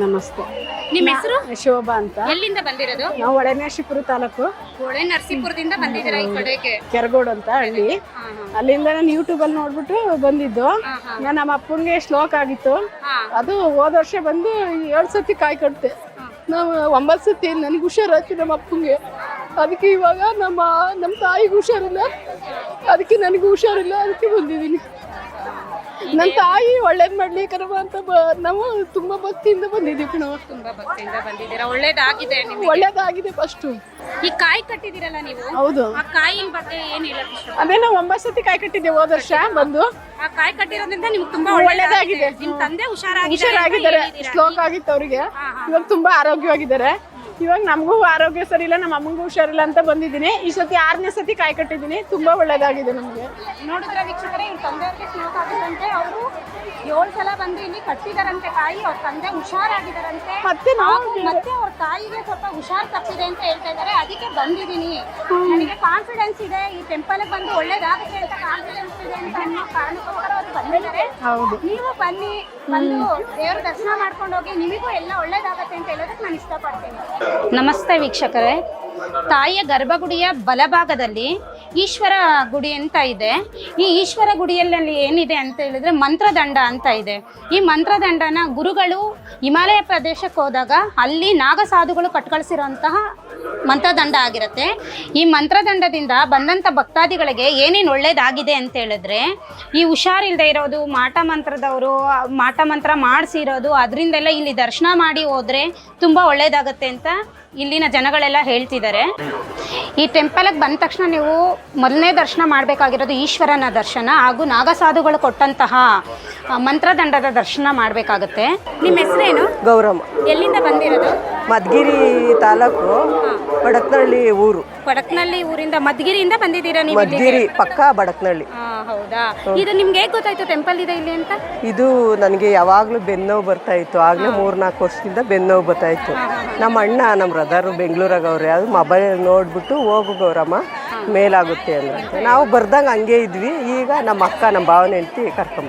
ನಮಸ್ತೆ. ನಿಮ್ಮ ಹೆಸರು? ಶೋಭಾ ಅಂತ. ಎಲ್ಲಿಂದ ಬಂದಿರೋದು? ನಾವು ಹೊಳೆನರಸೀಪುರ ತಾಲೂಕು. ಹೊಳೆನರಸೀಪುರದಿಂದ ಬಂದಿದ್ದೀರಾ ಈ ಕಡೆಗೆ? ಕೆರಗೋಡು ಅಂತ ಹಳ್ಳಿ. ಅಲ್ಲಿಂದ ನಾನು ಯೂಟ್ಯೂಬಲ್ಲಿ ನೋಡ್ಬಿಟ್ಟು ಬಂದಿದ್ದು. ನಮ್ಮ ಅಪ್ಪಂಗೆ ಸ್ಟ್ರೋಕ್ ಆಗಿತ್ತು. ಅದು ಹೋದ ವರ್ಷ ಬಂದು 7 ಸತಿ ಕಾಯಿ ಕಟ್ತೆ. ನಾವು 9 ಸತಿ ನನಗೆ ಹುಷಾರಾಯ್ತು ನಮ್ಮ ಅಪ್ಪಂಗೆ. ಅದಕ್ಕೆ ಇವಾಗ ನಮ್ಮ ತಾಯಿಗೆ ಹುಷಾರಿಲ್ಲ, ಅದಕ್ಕೆ ನನಗೆ ಹುಷಾರಿಲ್ಲ, ಅದಕ್ಕೆ ಬಂದಿದ್ದೀನಿ. ನನ್ನ ತಾಯಿ ಒಳ್ಳೇದ್ ಮಾಡ್ಲಿ ಕರವ ಅಂತ ನಾವು ತುಂಬಾ ಭಕ್ತಿಯಿಂದ ಬಂದಿದ್ದೀವಿ. ನಾವು ತುಂಬಾ ಭಕ್ತಿಯಿಂದ ಬಂದಿದ್ದೀರಾ. ಒಳ್ಳೇದಾಗಿದೆ ನಿಮಗೆ? ಒಳ್ಳೇದಾಗಿದೆ. ಫಸ್ಟ್ ಈ ಕಾಯಿ ಕಟ್ಟಿದಿರಲ್ಲ ನೀವು? ಹೌದು. ಆ ಕಾಯಿನ ಬಗ್ಗೆ ಏನ್ ಹೇಳಕ್ ಇಷ್ಟ? ಅದೇ ನಾವು 9 ಸತಿ ಕಾಯಿ ಕಟ್ಟಿದ್ದೇವೆ ಹೋದ ವರ್ಷ ಬಂದು. ಆ ಕಾಯಿ ಕಟ್ಟಿರೋದ್ರಿಂದ ನಿಮ್ಗೆ ತುಂಬಾ ಒಳ್ಳೇದಾಗಿದೆ. ನಿಮ್ ತಂದೆ ಹುಷಾರಾಗಿದ್ದಾರೆ. ಸ್ಟ್ರೋಕ್ ಆಗಿತ್ತು ಅವ್ರಿಗೆ. ಇವಾಗ ತುಂಬಾ ಆರೋಗ್ಯವಾಗಿದ್ದಾರೆ. ಇವಾಗ ನಮಗೂ ಆರೋಗ್ಯ ಸರಿ ಇಲ್ಲ, ನಮ್ಮ ಅಮ್ಮಂಗೂ ಹುಷಾರಿಲ್ಲ ಅಂತ ಬಂದಿದ್ದೀನಿ. ಈ ಸತಿ 6ನೇ ಸತಿ ಕಾಯಿ ಕಟ್ಟಿದ್ದೀನಿ. ತುಂಬಾ ಒಳ್ಳೇದಾಗಿದೆ ನಮ್ಗೆ. ನೋಡಿದ್ರೆ ವೀಕ್ಷಕರೇ, ಇವ್ರ ತಂದೆಯವ್ರಿಗೆ ಸ್ಟ್ರೋಕ್ ಆಗಿದ್ದಂತೆ ಅವರು 7 ಸಲ ಬಂದು ಇಲ್ಲಿ ಕಟ್ಟಿದಾರಂತೆ ಕಾಯಿ. ಅವ್ರ ತಂದೆ ಹುಷಾರಾಗಿದ್ದಾರಂತೆ. ಮತ್ತೆ ಅವ್ರ ತಾಯಿಗೆ ಸ್ವಲ್ಪ ಹುಷಾರ್ ತಪ್ಪಿದೆ ಅಂತ ಹೇಳ್ತಾ ಇದ್ದಾರೆ. ಅದಕ್ಕೆ ಬಂದಿದ್ದೀನಿ. ನನಗೆ ಕಾನ್ಫಿಡೆನ್ಸ್ ಇದೆ, ಈ ಟೆಂಪಲ್ ಬಂದು ಒಳ್ಳೇದಾಗುತ್ತೆ ಅಂತ ಕಾನ್ಫಿಡೆನ್ಸ್ ಇದೆ ಅಂತ ಅನ್ನೋ ಕಾರಣಕ್ಕೋಸ್ಕರ ಅವರು ಬಂದಿದ್ದಾರೆ. ನೀವು ಬನ್ನಿ, ಬಂದು ದೇವ್ರ ದರ್ಶನ ಮಾಡ್ಕೊಂಡು ಹೋಗಿ, ನಿಮಗೂ ಎಲ್ಲ ಒಳ್ಳೇದಾಗತ್ತೆ ಅಂತ ಹೇಳೋದಕ್ಕೆ ನಾನು ಇಷ್ಟಪಡ್ತೀನಿ. ನಮಸ್ತೆ ವೀಕ್ಷಕರೇ. ತಾಯಿಯ ಗರ್ಭಗುಡಿಯ ಬಲಭಾಗದಲ್ಲಿ ಈಶ್ವರ ಗುಡಿ ಅಂತ ಇದೆ. ಈ ಈಶ್ವರ ಗುಡಿಯಲ್ಲಿ ಏನಿದೆ ಅಂತ ಹೇಳಿದ್ರೆ ಮಂತ್ರದಂಡ ಅಂತ ಇದೆ. ಈ ಮಂತ್ರದಂಡನ ಗುರುಗಳು ಹಿಮಾಲಯ ಪ್ರದೇಶಕ್ಕೆ ಹೋದಾಗ ಅಲ್ಲಿ ನಾಗಸಾಧುಗಳು ಕಟ್ಕಳಿಸಿರುವಂತಹ ಮಂತ್ರದಂಡ ಆಗಿರುತ್ತೆ. ಈ ಮಂತ್ರದಂಡದಿಂದ ಬಂದಂಥ ಭಕ್ತಾದಿಗಳಿಗೆ ಏನೇನು ಒಳ್ಳೇದಾಗಿದೆ ಅಂತ ಹೇಳಿದ್ರೆ, ಈ ಹುಷಾರಿಲ್ಲದೆ ಇರೋದು, ಮಾಟ ಮಂತ್ರ ಮಾಡಿಸಿರೋದು, ಅದರಿಂದೆಲ್ಲ ಇಲ್ಲಿ ದರ್ಶನ ಮಾಡಿ ಹೋದರೆ ತುಂಬ ಒಳ್ಳೇದಾಗತ್ತೆ ಅಂತ ಇಲ್ಲಿನ ಜನಗಳೆಲ್ಲ ಹೇಳ್ತಿದ್ದಾರೆ. ಈ ಟೆಂಪಲ್ಗೆ ಬಂದ ತಕ್ಷಣ ನೀವು ಮೊದಲನೇ ದರ್ಶನ ಮಾಡಬೇಕಾಗಿರೋದು ಈಶ್ವರನ ದರ್ಶನ ಹಾಗೂ ನಾಗಸಾಧುಗಳು ಕೊಟ್ಟಂತಹ ಮಂತ್ರದಂಡದ ದರ್ಶನ ಮಾಡಬೇಕಾಗತ್ತೆ. ನಿಮ್ಮ ಹೆಸರೇನು? ಗೌರಮ್ಮ. ಎಲ್ಲಿಂದ ಬಂದಿರೋದು? ಮಧುಗಿರಿ ತಾಲೂಕು, ಬಡಕ್ನಹಳ್ಳಿ ಊರು. ಬಡಕ್ನಹಳ್ಳಿ ಊರಿಂದ, ಮಧುಗಿರಿಯಿಂದ ಬಂದಿದ್ದೀರಾ ನೀವು? ಮಧುಗಿರಿ ಪಕ್ಕ ಬಡಕ್ನಹಳ್ಳಿ. ಹೌದಾ? ಇದು ನಿಮ್ಗೆ ಹೇಗೆ ಗೊತ್ತಾಯ್ತು ಟೆಂಪಲ್ ಇದೆ ಇಲ್ಲಿ ಅಂತ? ಇದು ನನಗೆ ಯಾವಾಗಲೂ ಬೆನ್ನೋವು ಬರ್ತಾ ಇತ್ತು. ಆಗಲೇ 3-4 ವರ್ಷದಿಂದ ಬೆನ್ನೋವು ಬರ್ತಾ ಇತ್ತು. ನಮ್ಮ ಅಣ್ಣ, ನಮ್ಮ ಬ್ರದರು ಬೆಂಗಳೂರಾಗ ಅವ್ರೆ, ಅದು ಮೊಬೈಲ್ ನೋಡ್ಬಿಟ್ಟು ಹೋಗು ಗೌರಮ್ಮ ಮೇಲಾಗುತ್ತೆ ಅಂದ್ರೆ ನಾವು ಬರ್ದಂಗೆ ಹಂಗೆ ಇದ್ವಿ. ಈಗ ನಮ್ಮ ಅಕ್ಕ, ನಮ್ಮ ಭಾವನೆ ಹೆಂಡತಿ ಕರ್ಕೊಂಬ.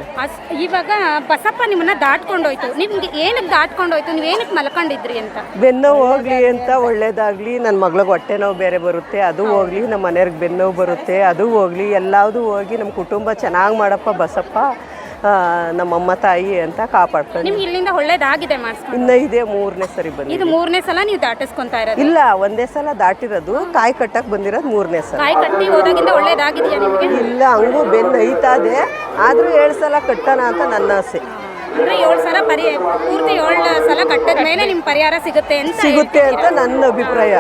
ಇವಾಗ ಬಸಪ್ಪ ನಿಮ್ಮನ್ನ ದಾಟ್ಕೊಂಡೋಯ್ತು. ನಿಮ್ಗೆ ಏನಕ್ಕೆ ದಾಟ್ಕೊಂಡೋಯ್ತು? ನೀವು ಏನಕ್ಕೆ ಮಲ್ಕೊಂಡಿದ್ರಿ ಅಂತ? ಬೆನ್ನೋವು ಹೋಗ್ಲಿ ಅಂತ, ಒಳ್ಳೇದಾಗ್ಲಿ, ನನ್ನ ಮಗಳಿಗೆ ಹೊಟ್ಟೆ ನೋವು ಬೇರೆ ಬರುತ್ತೆ, ಅದು ಹೋಗ್ಲಿ, ನಮ್ಮ ಮನೆಯವ್ರಿಗೆ ಬೆನ್ನೋವು ಬರುತ್ತೆ, ಅದು ಹೋಗ್ಲಿ, ಎಲ್ಲದೂ ಹೋಗಿ ನಮ್ಮ ಕುಟುಂಬ ಚೆನ್ನಾಗಿ ಮಾಡಪ್ಪ ಬಸಪ್ಪ, ನಮ್ಮಮ್ಮ ತಾಯಿ ಅಂತ ಕಾಪಾಡ್ಕೊಂಡು. ನಿಮ್ಗೆ ಇಲ್ಲಿಂದ ಒಳ್ಳೇದಾಗಿದೆ ಮಾಡಿಸ್ಕೊಂಡು? ಇನ್ನು ಇದೆ 3ನೇ ಸರಿ ಬಂದು. ಇದು 3ನೇ ಸಲ ನೀವು ದಾಟಿಸ್ಕೊಂತಾ ಇರೋದು? ಇಲ್ಲ, ಒಂದೇ ಸಲ ದಾಟಿರೋದು. ಕಾಯಿ ಕಟ್ಟಕ್ಕೆ ಬಂದಿರೋದು 3ನೇ ಸಲ. ಕಾಯಿ ಕಟ್ಟಿ ಹೋದಾಗಿಂದ ಒಳ್ಳೇದಾಗಿದೆಯಾ ನಿಮಗೆ? ಇಲ್ಲ, ಹಂಗೂ ಬೆನ್ನು ಐತಾದೆ, ಆದರೂ 7 ಸಲ ಕಟ್ಟೋಣ ಅಂತ ನನ್ನ ಆಸೆ. ಅಂದ್ರೆ 7 ಸಲ ಪೂರ್ತಿ 7 ಸಲ ಕಟ್ಟದ ಮೇಲೆ ನಿಮ್ಮ ಪರಿಹಾರ ಸಿಗುತ್ತೆ ಅಂತ ನನ್ನ ಅಭಿಪ್ರಾಯ.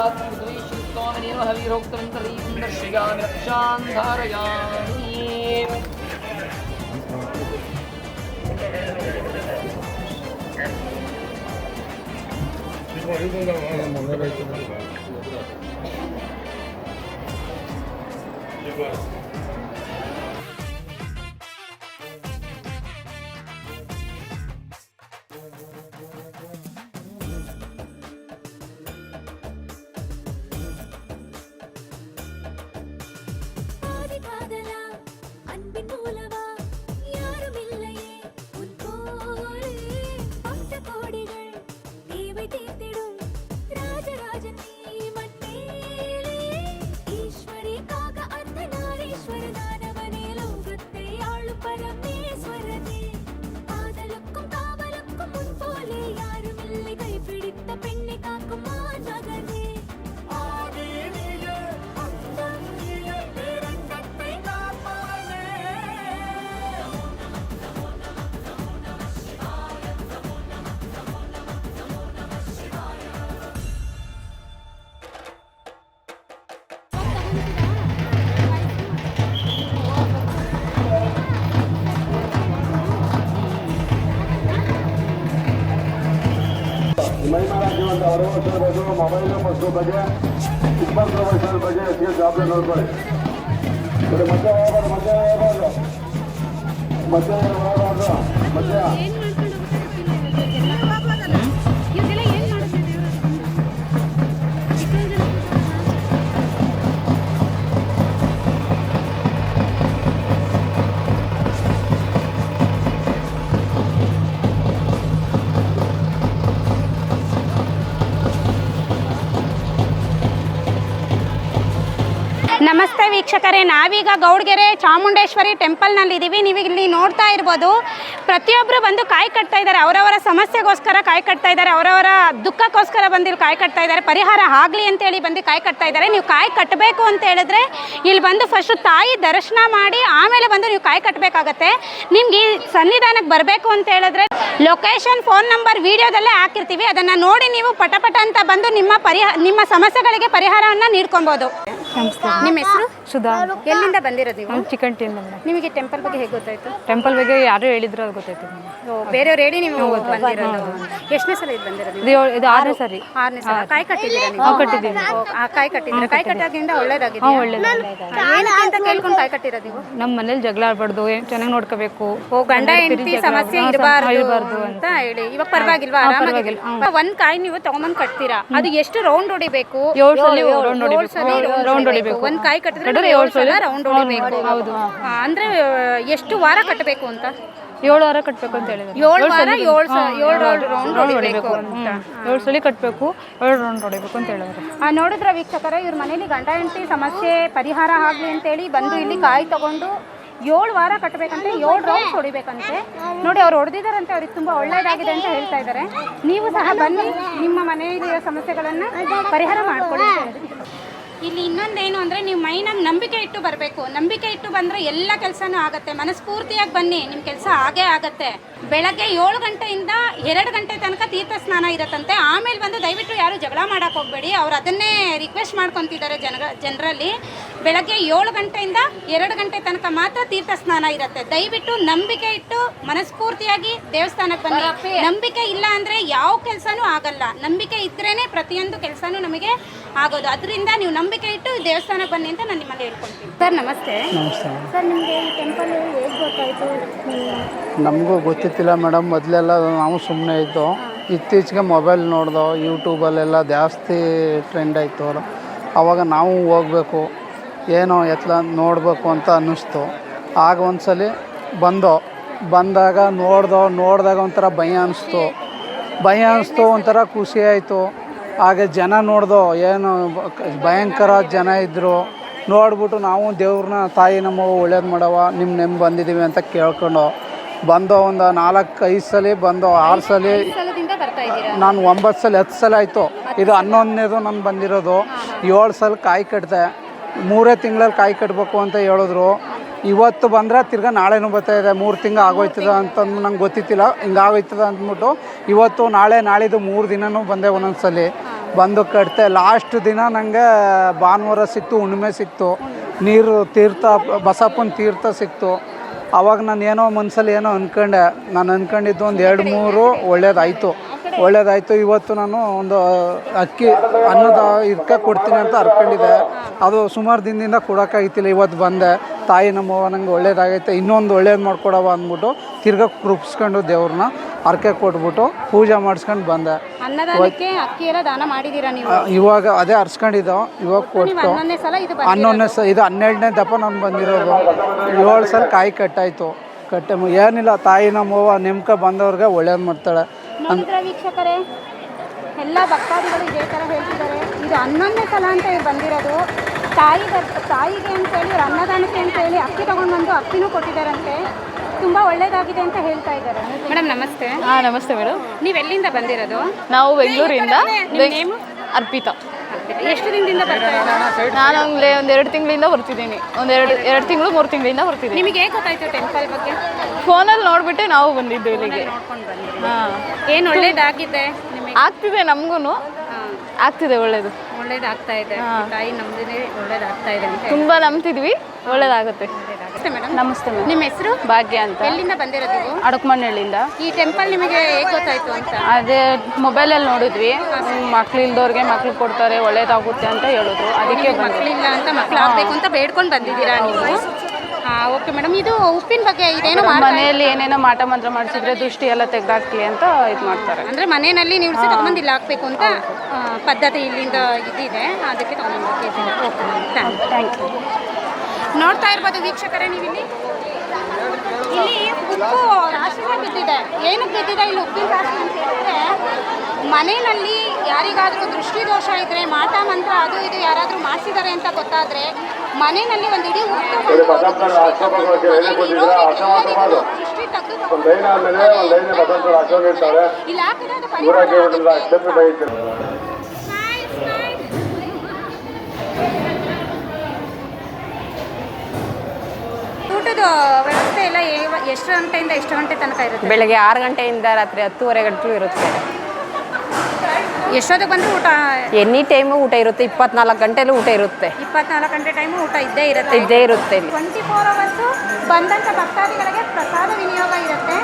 स्वामिनेव हविरोक्तं तरीं दर्शयामि रक्षां धारयामि ಮಹಿಮಾ ರಾಜ್ಯವಂತ 60 ವರ್ಷದ ಮೊಬೈಲ್ ಫಸ್ಟು ಬಗ್ಗೆ ಇಪ್ಪತ್ತು ವರ್ಷದ ಬಗ್ಗೆ ಹೆಚ್ಚಿಗೆ ಜವಾಬ್ದಾರಿ ನೋಡ್ಕೊಳ್ಳಿ. ಮತ್ತೆ ನಮಸ್ತೆ ವೀಕ್ಷಕರೇ, ನಾವೀಗ ಗೌಡ್ಗೆರೆ ಚಾಮುಂಡೇಶ್ವರಿ ಟೆಂಪಲ್ನಲ್ಲಿದ್ದೀವಿ. ನೀವು ಇಲ್ಲಿ ನೋಡ್ತಾ ಇರ್ಬೋದು, ಪ್ರತಿಯೊಬ್ಬರು ಬಂದು ಕಾಯಿ ಕಟ್ತಾ ಇದ್ದಾರೆ. ಅವರವರ ಸಮಸ್ಯೆಗೋಸ್ಕರ ಕಾಯಿ ಕಟ್ತಾ ಇದ್ದಾರೆ, ಅವರವರ ದುಃಖಕ್ಕೋಸ್ಕರ ಬಂದು ಇಲ್ಲಿ ಕಾಯಿ ಕಟ್ತಾ ಇದ್ದಾರೆ. ಪರಿಹಾರ ಆಗಲಿ ಅಂತೇಳಿ ಬಂದು ಕಾಯಿ ಕಟ್ತಾ ಇದ್ದಾರೆ. ನೀವು ಕಾಯಿ ಕಟ್ಟಬೇಕು ಅಂತ ಹೇಳಿದ್ರೆ ಇಲ್ಲಿ ಬಂದು ಫಸ್ಟು ತಾಯಿ ದರ್ಶನ ಮಾಡಿ ಆಮೇಲೆ ಬಂದು ನೀವು ಕಾಯಿ ಕಟ್ಟಬೇಕಾಗತ್ತೆ. ನಿಮ್ಗೆ ಈ ಸನ್ನಿಧಾನಕ್ಕೆ ಬರಬೇಕು ಅಂತ ಹೇಳಿದ್ರೆ ಲೊಕೇಶನ್, ಫೋನ್ ನಂಬರ್ ವಿಡಿಯೋದಲ್ಲೇ ಹಾಕಿರ್ತೀವಿ. ಅದನ್ನು ನೋಡಿ ನೀವು ಪಟಪಟ ಅಂತ ಬಂದು ನಿಮ್ಮ ಸಮಸ್ಯೆಗಳಿಗೆ ಪರಿಹಾರವನ್ನು ನೀಡ್ಕೊಬೋದು. ನಿಮ್ಮ ಹೆಸರು? ಸುಧಾ. ಎಲ್ಲಿಂದ ಬಂದಿರೋದು ನೀವು? Chicken team. ನಿಮಗೆ ಟೆಂಪಲ್ ಬಗ್ಗೆ ಹೇಗೆ ಗೊತ್ತಾಯ್ತು? ಟೆಂಪಲ್ ಬಗ್ಗೆ ಯಾರು ಹೇಳಿದ್ರು ಅದು ಗೊತ್ತಾಯ್ತು. ಬೇರೆಯವ್ರು ಹೇಳಿ ನೀವು ಬಂದಿರೋದು. ಎಷ್ಟನೇ ಸಲ ಇದು ಬಂದಿರೋದು? ಇದು 6ನೇ ಸರಿ. 6ನೇ ಸಲ. ಕಾಯಿ ಕಟ್ಟಿದ್ದೀರಾ ನೀವು? ಕಟ್ಟಿದ್ದೀವಿ. ಕಾಯಿ ಕಟ್ಟಿದ್ದೀರಾ? ಕಾಯಿ ಕಟ್ಟಾಗಿಂದ ಒಳ್ಳೇದಾಗಿದೆ. ಏನಕ್ಕೆ ಅಂತ ಕೇಳ್ಕೊಂಡು ಕಾಯಿ ಕಟ್ಟಿರೋದು ನೀವು? ನಮ್ಮ ಮನೇಲಿ ಜಗಳ ಆಡ್ಬಾರ್ದು, ಚೆನ್ನಾಗಿ ನೋಡ್ಕೋಬೇಕು, ಗಂಡ ಹೆಂಡತಿ ಸಮಸ್ಯೆ ಇರಬಾರ್ದು ಅಂತ ಹೇಳಿ. ಇವಾಗ ಪರವಾಗಿಲ್ವಾ? ಆರಾಮಾಗಿಲ್ಲ. ಒಂದ್ ಕಾಯಿ ನೀವು ತಗೊಂಬಂದ್ ಕಟ್ತೀರಾ, ಅದು ಎಷ್ಟು ರೌಂಡ್ ಹೊಡಿಬೇಕು? 7 ಸಲ ರೌಂಡ್ ಹೊಡಿಬೇಕು. ಒಂದ್ ಕಾಯಿ ಕಟ್ಟಿದ್ರೆ 7 ಸಲ ರೌಂಡ್ ಹೊಡಿಬೇಕು. ಹೌದು. ಅಂದ್ರೆ ಎಷ್ಟು ವಾರ ಕಟ್ಟಬೇಕು ಅಂತ? 7 ವಾರ ಕಟ್ಟಬೇಕು ಅಂತ ಹೇಳಿದ್ರು. 7 ವಾರ 7 ರೌಂಡ್ ಹೊಡಿಬೇಕು ಅಂತ. 7 ಸಲ ಕಟ್ಟಬೇಕು, 7 ರೌಂಡ್ ಹೊಡಿಬೇಕು ಅಂತ ಹೇಳಿದ್ರು. ನೋಡಿದ್ರ ವೀಕ್ಷಕರೇ, ಇವ್ರ ಮನೇಲಿ ಗಂಡ ಹೆಂಡತಿ ಸಮಸ್ಯೆ ಪರಿಹಾರ ಆಗ್ಲಿ ಅಂತೇಳಿ ಬಂದು ಇಲ್ಲಿ ಕಾಯಿ ತಗೊಂಡು 7 ವಾರ ಕಟ್ಟಬೇಕಂತೆ, 7 ರೌಂಡ್ಸ್ ಹೊಡಿಬೇಕಂತೆ. ನೋಡಿ, ಅವ್ರು ಹೊಡೆದಿದ್ದಾರಂತೆ, ಅವ್ರಿಗೆ ತುಂಬ ಒಳ್ಳೇದಾಗಿದೆ ಅಂತ ಹೇಳ್ತಾ ಇದ್ದಾರೆ. ನೀವು ಸಹ ಬನ್ನಿ, ನಿಮ್ಮ ಮನೆಯಲ್ಲಿರೋ ಸಮಸ್ಯೆಗಳನ್ನು ಪರಿಹಾರ ಮಾಡ್ಕೊಳ್ಳಿ. ಇಲ್ಲಿ ಇನ್ನೊಂದೇನು ಅಂದರೆ, ನೀವು ಮೈನಾಗಿ ನಂಬಿಕೆ ಇಟ್ಟು ಬರಬೇಕು. ನಂಬಿಕೆ ಇಟ್ಟು ಬಂದರೆ ಎಲ್ಲ ಕೆಲಸನೂ ಆಗುತ್ತೆ. ಮನಸ್ಫೂರ್ತಿಯಾಗಿ ಬನ್ನಿ, ನಿಮ್ಮ ಕೆಲಸ ಆಗೇ ಆಗುತ್ತೆ. ಬೆಳಗ್ಗೆ 7 ಗಂಟೆಯಿಂದ 2 ಗಂಟೆ ತನಕ ತೀರ್ಥ ಸ್ನಾನ ಇರುತ್ತಂತೆ. ಆಮೇಲೆ ಬಂದು ದಯವಿಟ್ಟು ಯಾರು ಜಗಳ ಮಾಡೋಕ್ಕೆ ಹೋಗಬೇಡಿ. ಅವ್ರು ಅದನ್ನೇ ರಿಕ್ವೆಸ್ಟ್ ಮಾಡ್ಕೊತಿದ್ದಾರೆ ಜನರಲ್ಲಿ. ಬೆಳಗ್ಗೆ 7 ಗಂಟೆಯಿಂದ 2 ಗಂಟೆ ತನಕ ಮಾತ್ರ ತೀರ್ಥ ಸ್ನಾನ ಇರುತ್ತೆ. ದಯವಿಟ್ಟು ನಂಬಿಕೆ ಇಟ್ಟು ಮನಸ್ಫೂರ್ತಿಯಾಗಿ ದೇವಸ್ಥಾನಕ್ಕೆ ಬನ್ನಿ. ನಂಬಿಕೆ ಇಲ್ಲ ಅಂದರೆ ಯಾವ ಕೆಲಸನೂ ಆಗಲ್ಲ. ನಂಬಿಕೆ ಇದ್ರೇ ಪ್ರತಿಯೊಂದು ಕೆಲಸನೂ ನಮಗೆ ಆಗೋದು. ಅದರಿಂದ ನೀವು ನಂಬಿಕೆ ಇಟ್ಟು ದೇವಸ್ಥಾನಕ್ಕೆ ಬನ್ನಿ ಅಂತ ನಾನು ನಿಮ್ಮಲ್ಲಿ ಹೇಳ್ಕೊಳ್ತೀನಿ. ಸರ್ ನಮಸ್ತೆ. ನಮಸ್ತೆ ಸರ್, ನಿಮಗೆ ಈ ಟೆಂಪಲ್ ಹೇಗೆ ಗೊತ್ತಾಯಿತು? ನಮಗೂ ಗೊತ್ತಿತ್ತಿಲ್ಲ ಮೇಡಮ್. ಮೊದಲೆಲ್ಲ ನಾವು ಸುಮ್ಮನೆ ಇದ್ದು, ಇತ್ತೀಚೆಗೆ ಮೊಬೈಲ್ ನೋಡ್ದೋ, ಯೂಟ್ಯೂಬಲ್ಲೆಲ್ಲ ಜಾಸ್ತಿ ಟ್ರೆಂಡ್ ಆಯಿತು. ಆವಾಗ ನಾವು ಹೋಗಬೇಕು, ಏನೋ ನೋಡಬೇಕು ಅಂತ ಅನ್ನಿಸ್ತು. ಆಗ ಒಂದ್ಸಲಿ ಬಂದಾಗ ನೋಡಿದಾಗ ಒಂಥರ ಭಯ ಅನ್ನಿಸ್ತು, ಒಂಥರ ಖುಷಿ ಆಯಿತು. ಹಾಗೆ ಜನ ನೋಡ್ದೋ, ಏನು ಭಯಂಕರ ಜನ ಇದ್ದರು. ನೋಡ್ಬಿಟ್ಟು ನಾವು ದೇವ್ರನ್ನ, ತಾಯಿ ನಮ್ಮವ್ವ ಒಳ್ಳೇದು ಮಾಡವ, ನಿಮ್ಮ ಬಂದಿದ್ದೀವಿ ಅಂತ ಕೇಳ್ಕೊಂಡು ಒಂದು 4-5 ಸಲ 6 ಸಲ, ನಾನು 9 ಸಲ 10 ಸಲ ಆಯಿತು. ಇದು 11ನೇದು ನಾನು ಬಂದಿರೋದು. 7 ಸಲ ಕಾಯಿ ಕಟ್ಟಿದೆ. 3 ತಿಂಗಳಲ್ಲಿ ಕಾಯಿ ಕಟ್ಟಬೇಕು ಅಂತ ಹೇಳಿದ್ರು. ಇವತ್ತು ಬಂದರೆ ತಿರ್ಗಾ ನಾಳೆನೂ ಬರ್ತಾಯಿದೆ. 3 ತಿಂಗಳು ಆಗೋಯ್ತದ ಅಂತಂದು ನಂಗೆ ಗೊತ್ತಿತ್ತಿಲ್ಲ. ಹಿಂಗಾಗೋಯ್ತದ ಅಂದ್ಬಿಟ್ಟು ಇವತ್ತು ನಾಳೆ ನಾಳಿದ್ದು 3 ದಿನವೂ ಬಂದೆ ಒಂದೊಂದು ಸಲ. ಬಂದು ಕಟ್ತೆ. ಲಾಸ್ಟ್ ದಿನ ನನಗೆ ಭಾನುವಾರ ಸಿಕ್ತು, ಹುಣ್ಣಿಮೆ ಸಿಕ್ತು, ನೀರು ತೀರ್ಥ ಬಸಪ್ಪನ ತೀರ್ಥ ಸಿಕ್ತು. ಆವಾಗ ನಾನು ಏನೋ ಮನಸ್ಸಲ್ಲಿ ಏನೋ ಅಂದ್ಕೊಂಡೆ. ನಾನು ಅಂದ್ಕೊಂಡಿದ್ದು ಒಂದು 2-3 ಒಳ್ಳೇದಾಯಿತು. ಇವತ್ತು ನಾನು ಒಂದು ಅಕ್ಕಿ ಅನ್ನದ ಇದಕ್ಕೆ ಕೊಡ್ತೀನಿ ಅಂತ ಹರ್ಕೊಂಡಿದ್ದೆ. ಅದು ಸುಮಾರು ದಿನದಿಂದ ಕೊಡೋಕ್ಕಾಗಿತ್ತಿಲ್ಲ. ಇವತ್ತು ಬಂದೆ, ತಾಯಿ ನಮ್ಮವ್ವ ನಂಗೆ ಒಳ್ಳೇದಾಗೈತೆ, ಇನ್ನೊಂದು ಒಳ್ಳೇದು ಮಾಡ್ಕೊಡವ ಅಂದ್ಬಿಟ್ಟು ತಿರ್ಗಾ ಕೃಪಿಸ್ಕೊಂಡು ದೇವ್ರನ್ನ ಹರಕೆ ಕೊಟ್ಬಿಟ್ಟು ಪೂಜೆ ಮಾಡಿಸ್ಕೊಂಡು ಬಂದೆ. ಅನ್ನದಾನಕ್ಕೆ ಅಕ್ಕಿ ಎಲ್ಲ ದಾನ ಮಾಡಿದ್ದೀರಾ ನೀವು? ಇವಾಗ ಅದೇ ಹರ್ಸ್ಕೊಂಡಿದ್ದೋ, ಇವಾಗ ಕೊಟ್ಟು 11ನೇ ಸಲ ಇದು 12ನೇ ದಪ್ಪ ನಾನು ಬಂದಿರೋದು. 7 ಸಲ ಕಾಯಿ ಕಟ್ಟಾಯಿತು. ಏನಿಲ್ಲ, ತಾಯಿ ನಮ್ಮವ್ವ ನೆಮ್ಕ ಬಂದವ್ರಿಗೆ ಒಳ್ಳೇದು ಮಾಡ್ತಾಳೆ. ನೋಡಿದ್ರೆ ವೀಕ್ಷಕರೇ, ಎಲ್ಲ ಭಕ್ತಾದಿಗಳು ಇದೇ ಥರ ಹೇಳ್ತಿದ್ದಾರೆ. ಇದು 11ನೇ ಸಲ ಅಂತ ಇವ್ರು ಬಂದಿರೋದು. ತಾಯಿಗೆ ಅಂತೇಳಿ ಇವ್ರು ಅನ್ನದಾನಕ್ಕೆ ಅಂತೇಳಿ ಅಕ್ಕಿ ತೊಗೊಂಡು ಬಂದು ಅಕ್ಕಿನೂ ಕೊಟ್ಟಿದ್ದಾರಂತೆ. ತುಂಬ ಒಳ್ಳೇದಾಗಿದೆ ಅಂತ ಹೇಳ್ತಾ ಇದ್ದಾರೆ. ಮೇಡಮ್ ನಮಸ್ತೆ. ಹಾಂ ನಮಸ್ತೆ ಮೇಡಮ್. ನೀವು ಎಲ್ಲಿಂದ ಬಂದಿರೋದು? ನಾವು ಬೆಂಗಳೂರಿಂದ. ನೇಮು? ಅರ್ಪಿತಾ. ಎಷ್ಟು ದಿನದಿಂದ ಬರ್ತಾ ಇದ್ದೀರಾ? ನಾನು ಒಂದು 2 ತಿಂಗಳಿಂದ ಬರ್ತಿದ್ದೀನಿ. ಎರಡು ತಿಂಗಳು 3 ತಿಂಗಳಿಂದ ಬರ್ತಿದ್ದೀನಿ. ನಿಮಗೆ ಹೇಗೆ ಗೊತ್ತಾಯ್ತು ಟೆಂಪಲ್ ಬಗ್ಗೆ? ಫೋನಲ್ಲಿ ನೋಡಿಬಿಟ್ಟೆ ನಾವು ಬಂದಿದ್ದು ಇಲ್ಲಿಗೆ. ಹಾಂ, ಏನು ಒಳ್ಳೇದಾಗಿದೆ ನಿಮಗೆ? ಆಗ್ತಿದೆ, ನಮಗೂ ಆಗ್ತಿದೆ, ಒಳ್ಳೇದು ಒಳ್ಳೇದಾಗ್ತಾ ಇದೆ. ತಾಯಿ ನಮ್ದಿನೇ ಒಳ್ಳೇದಾಗ್ತಾ ಇದೆ ಅಂತ ತುಂಬ ನಂಬ್ತಿದ್ವಿ, ಒಳ್ಳೇದಾಗುತ್ತೆ. ಮೇಡಮ್ ನಮಸ್ತೆ ಮೇಡಮ್. ನಿಮ್ಮ ಹೆಸರು? ಭಾಗ್ಯ ಅಂತ. ಎಲ್ಲಿಂದ ಬಂದಿರೋದು ನೀವು? ಅಡಕಮಣ್ಣಳ್ಳಿಯಿಂದ. ಈ ಟೆಂಪಲ್ ನಿಮಗೆ ಹೇಗೆ ಗೊತ್ತಾಯ್ತು ಅಂತ? ಅದೇ ಮೊಬೈಲಲ್ಲಿ ನೋಡಿದ್ವಿ, ಮಕ್ಳು ಇಲ್ದವ್ರಿಗೆ ಮಕ್ಳು ಕೊಡ್ತಾರೆ, ಒಳ್ಳೇದಾಗುತ್ತೆ ಅಂತ ಹೇಳಿದ್ರು, ಅದಕ್ಕೆ ಮಕ್ಕಳಿಲ್ಲ ಅಂತ ಮಕ್ಳು ಆಗ್ಬೇಕು ಅಂತ ಬೇಡ್ಕೊಂಡು ಬಂದಿದ್ದೀರಾ ನೀವು? ಹಾಂ, ಓಕೆ ಮೇಡಮ್. ಇದು ಉಪ್ಪಿನ ಬಗ್ಗೆ ಇದೇನು ಮನೆಯಲ್ಲಿ ಏನೇನೋ ಮಾಟ ಮಂತ್ರ ಮಾಡಿಸಿದ್ರೆ ದೃಷ್ಟಿ ಎಲ್ಲ ತೆಗ್ದಾಕ್ಲಿ ಅಂತ ಇದು ಮಾಡ್ತಾರೆ. ಅಂದರೆ ಮನೆಯಲ್ಲಿ ನೀವು ತಗೊಂಡು ಇಲ್ಲಿ ಹಾಕ್ಬೇಕು ಅಂತ ಪದ್ಧತಿ ಇಲ್ಲಿಂದ ಇದಿದೆ, ಅದಕ್ಕೆ ತಗೊಂಡ್ಬಂದಿದ್ದೀರಾ? Okay, thank you. ನೋಡ್ತಾ ಇರ್ಬೋದು ವೀಕ್ಷಕರೇ, ನೀವು ಇಲ್ಲಿ ಉಪ್ಪು ರಾಶಿನೇ ಬಿದ್ದಿದೆ. ಏನಕ್ಕೆ ಬಿದ್ದಿದೆ ಇಲ್ಲಿ ಉಪ್ಪಿನ ರಾಶಿ ಅಂತ ಹೇಳಿದ್ರೆ, ಮನೆಯಲ್ಲಿ ಯಾರಿಗಾದರೂ ದೃಷ್ಟಿ ದೋಷ ಇದ್ದರೆ, ಮಾಟ ಮಂತ್ರ ಅದು ಇದು ಯಾರಾದರೂ ಮಾಡಿಸಿದ್ದಾರೆ ಅಂತ ಗೊತ್ತಾದರೆ ಮನೆಯಲ್ಲಿ ಒಂದು ಇಡೀ ಉಪ್ಪು ದೃಷ್ಟಿ ತೆಗೆದು ಇಲ್ಲಿ ಹಾಕಿದ್ರೆ ಅದು ಪರಿಹಾರ. ಊಟದ ವ್ಯವಸ್ಥೆ ಎಲ್ಲ ಎಷ್ಟು ಗಂಟೆಯಿಂದ ಎಷ್ಟು ಗಂಟೆ ತನಕ ಇರುತ್ತೆ? ಬೆಳಗ್ಗೆ 6 ಗಂಟೆಯಿಂದ ರಾತ್ರಿ 10:30 ಗಂಟೆಗೂ ಇರುತ್ತೆ. ಎಷ್ಟೊತ್ತಿಗೆ ಬಂದರೂ ಊಟ? ಎನಿ ಟೈಮು ಊಟ ಇರುತ್ತೆ, 24 ಗಂಟೆಲೂ ಊಟ ಇರುತ್ತೆ. 24 ಗಂಟೆ ಟೈಮು ಊಟ ಇದ್ದೇ ಇರುತ್ತೆ. 24 ಅವರ್ಸ್ ಬಂದಂಥ ಭಕ್ತಾದಿಗಳಿಗೆ ಪ್ರಸಾದ ವಿನಿಯೋಗ ಇರುತ್ತೆ.